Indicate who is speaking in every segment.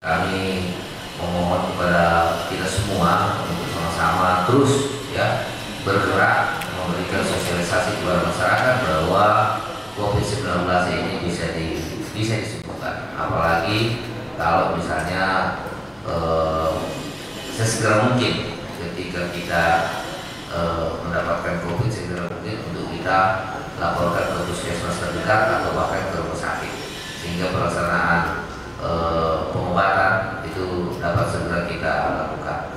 Speaker 1: Kami memohon kepada kita semua untuk sama-sama terus ya bergerak memberikan sosialisasi kepada masyarakat bahwa COVID-19 ini bisa disembuhkan. Apalagi kalau misalnya sesegera mungkin ketika kita mendapatkan COVID, segera mungkin untuk kita laporkan ke puskesmas terdekat atau bahkan ke rumah sakit sehingga pelaksanaan pengobatan itu dapat segera kita lakukan.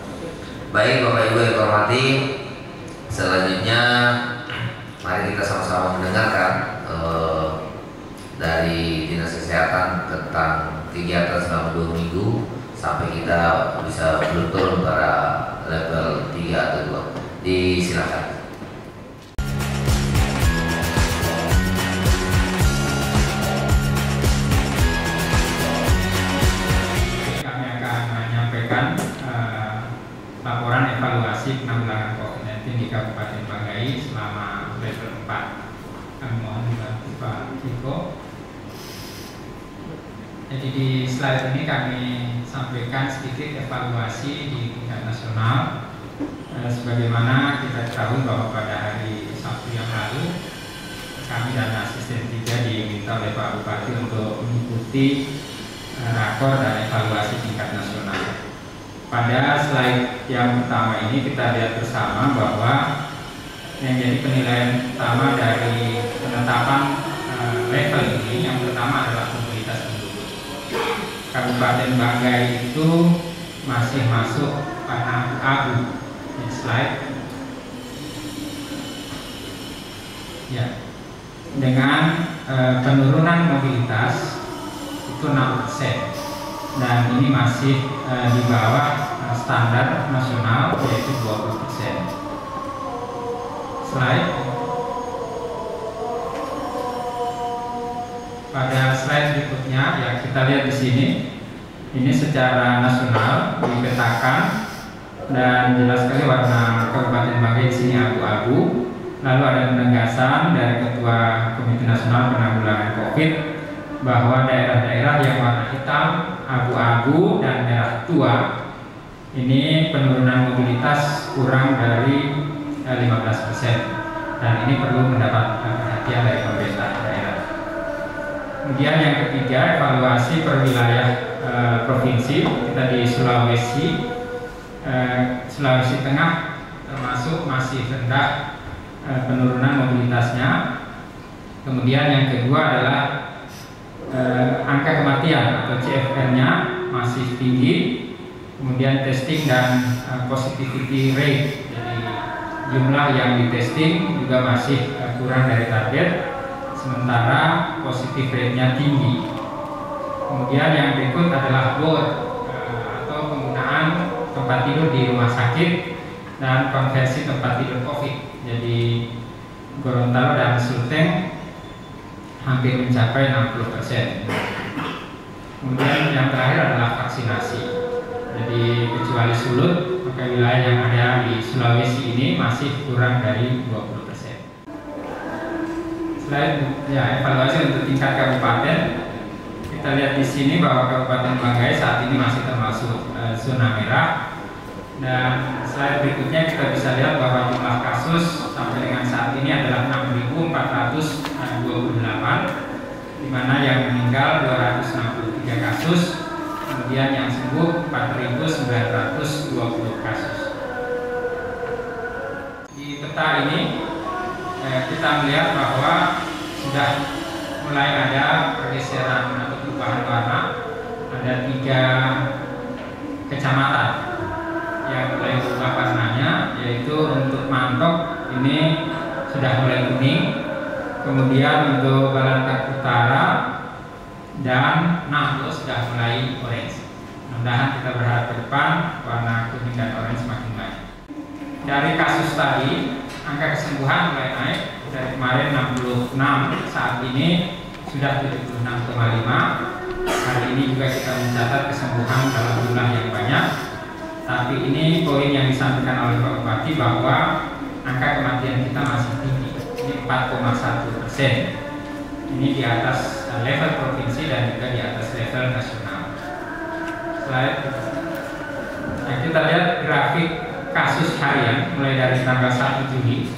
Speaker 1: Baik Bapak Ibu yang hormati, selanjutnya mari kita sama-sama mendengarkan dari Dinas Kesehatan tentang kegiatan selama 2 minggu sampai kita bisa belum turun pada level 3 atau 2. Disilakan.
Speaker 2: Laporan evaluasi penanggulangan COVID-19 di Kabupaten Banggai selama level 4. Kami mohon dibantu Pak Kiko. Jadi di slide ini kami sampaikan sedikit evaluasi di tingkat nasional. Sebagaimana kita tahu bahwa pada hari Sabtu yang lalu kami dan asisten 3 diminta oleh Pak Bupati untuk mengikuti rakor dan evaluasi tingkat nasional. Pada slide yang pertama ini kita lihat bersama bahwa yang jadi penilaian utama dari penetapan level ini yang pertama adalah mobilitas penduduk. Kabupaten Banggai itu masih masuk pada abu. Ini slide. Ya, dengan penurunan mobilitas itu 6%. Dan ini masih di bawah standar nasional yaitu 20%. Slide. Pada slide berikutnya ya kita lihat di sini. Ini secara nasional dipetakan dan jelas sekali warna Kabupaten Banggai di sini abu-abu. Lalu ada penegasan dari Ketua Komite Nasional Penanggulangan COVID bahwa daerah-daerah yang warna hitam, abu-abu dan merah tua ini penurunan mobilitas kurang dari 15% dan ini perlu mendapat perhatian dari pemerintah daerah. Kemudian yang ketiga, evaluasi per wilayah provinsi. Kita di Sulawesi Tengah termasuk masih rendah penurunan mobilitasnya. Kemudian yang kedua adalah angka kematian atau CFR-nya masih tinggi, kemudian testing dan positivity rate, jadi jumlah yang ditesting juga masih kurang dari target, sementara positive rate-nya tinggi. Kemudian yang berikut adalah ward atau penggunaan tempat tidur di rumah sakit dan konversi tempat tidur COVID. Jadi Gorontalo dan Sulteng hampir mencapai 60%. Kemudian yang terakhir adalah vaksinasi. Jadi kecuali Sulut, maka wilayah yang ada di Sulawesi ini masih kurang dari 20%. Selain ya evaluasi untuk tingkat kabupaten, kita lihat di sini bahwa Kabupaten Banggai saat ini masih termasuk zona merah. Dan slide berikutnya kita bisa lihat bahwa jumlah kasus sampai dengan saat ini adalah 6.428, di mana yang meninggal 263 kasus, kemudian yang sembuh 4.920 kasus. Di peta ini kita melihat bahwa sudah mulai ada pergeseran atau perubahan warna. Ada 3 kecamatan yang mulai berubah warnanya, yaitu untuk Mantok ini sudah mulai kuning, kemudian untuk Balantak Utara dan Nanglo sudah mulai orange. Mudah-mudahan kita berharap ke depan warna kuning dan orange semakin baik. Dari kasus tadi, angka kesembuhan mulai naik dari kemarin 66, saat ini sudah 76,5. Hari ini juga kita mencatat kesembuhan dalam jumlah yang banyak. Tapi ini poin yang disampaikan oleh Pak Bupati bahwa angka kematian kita masih tinggi. Ini 4,1%. Ini di atas level provinsi dan juga di atas level nasional. Slide. Nah, kita lihat grafik kasus harian mulai dari tanggal 1 Juli.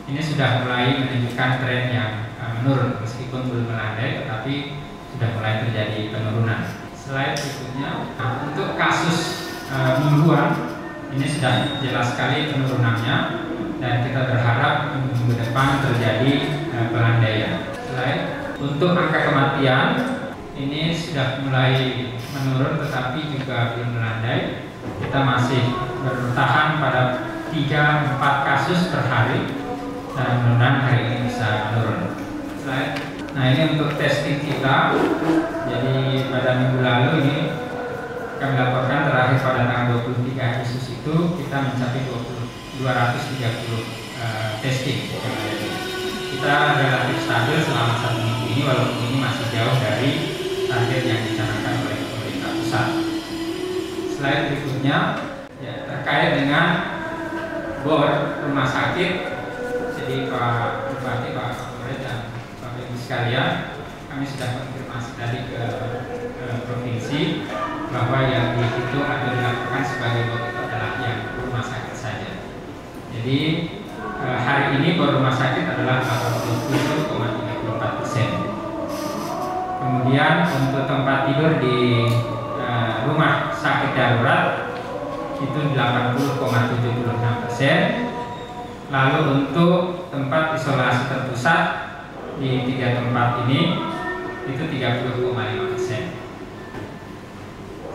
Speaker 2: Ini sudah mulai menunjukkan tren yang menurun, meskipun belum melandai, tetapi sudah mulai terjadi penurunan. Slide berikutnya. Nah, untuk kasus mingguan ini sudah jelas sekali penurunannya, dan kita berharap minggu depan terjadi pelandaian. Slide. Untuk angka kematian ini sudah mulai menurun, tetapi juga belum melandai. Kita masih bertahan pada 3-4 kasus per hari, dan mudah-mudahan hari ini bisa menurun. Slide. Nah, ini untuk testing kita. Jadi pada minggu lalu ini kami laporkan terakhir pada tanggal 23 Agustus itu kita mencapai 230 testing. Kita relatif stabil selama 1 minggu ini, walaupun ini masih jauh dari target yang dicanangkan oleh pemerintah pusat. Slide berikutnya ya, terkait dengan BOR rumah sakit. Jadi Pak Bupati, Pak Kapolres, dan Bapak Ibu sekalian, kami sudah konfirmasi tadi ke provinsi bahwa yang dihitung atau dilakukan sebagai BOR itu adalah yang rumah sakit saja. Jadi hari ini BOR rumah sakit adalah 87,34%. Kemudian untuk tempat tidur di rumah sakit darurat itu 80,76%. Lalu untuk tempat isolasi terpusat di 3 tempat ini itu 30,5%.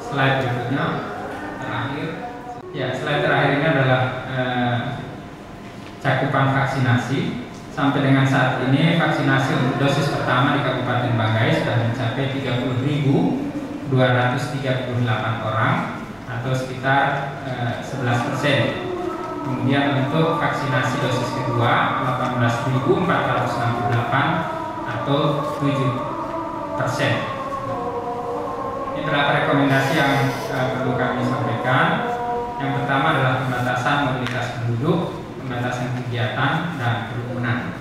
Speaker 2: Slide berikutnya terakhir. Ya, slide terakhir ini adalah cakupan vaksinasi. Sampai dengan saat ini vaksinasi untuk dosis pertama di Kabupaten Banggai sudah mencapai 30.238 orang atau sekitar 11%. Kemudian untuk vaksinasi dosis kedua 18.468 atau 7%. Ini beberapa rekomendasi yang perlu kami sampaikan. Yang pertama adalah pembatasan mobilitas penduduk, pembatasan kegiatan dan kerumunan.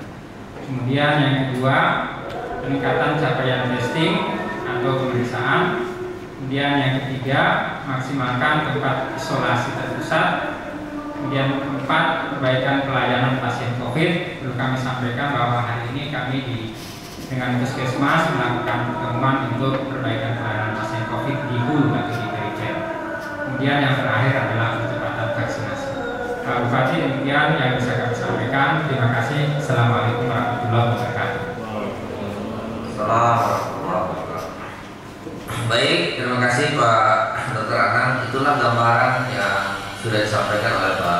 Speaker 2: Kemudian yang kedua, peningkatan capaian testing atau pemeriksaan. Kemudian yang ketiga, maksimalkan tempat isolasi terpusat. Kemudian keempat, perbaikan pelayanan pasien COVID. Perlu kami sampaikan bahwa hari ini kami dengan Puskesmas melakukan pertemuan untuk perbaikan pelayanan pasien COVID di hulu atau di perifer. Kemudian yang terakhir adalah percepatan vaksinasi. Pak Bupati, demikian yang bisa kami sampaikan. Terima kasih. Assalamualaikum warahmatullahi wabarakatuh.
Speaker 1: Baik, terima kasih Pak Dr. Anang. Itulah gambaran yang sudah disampaikan oleh Pak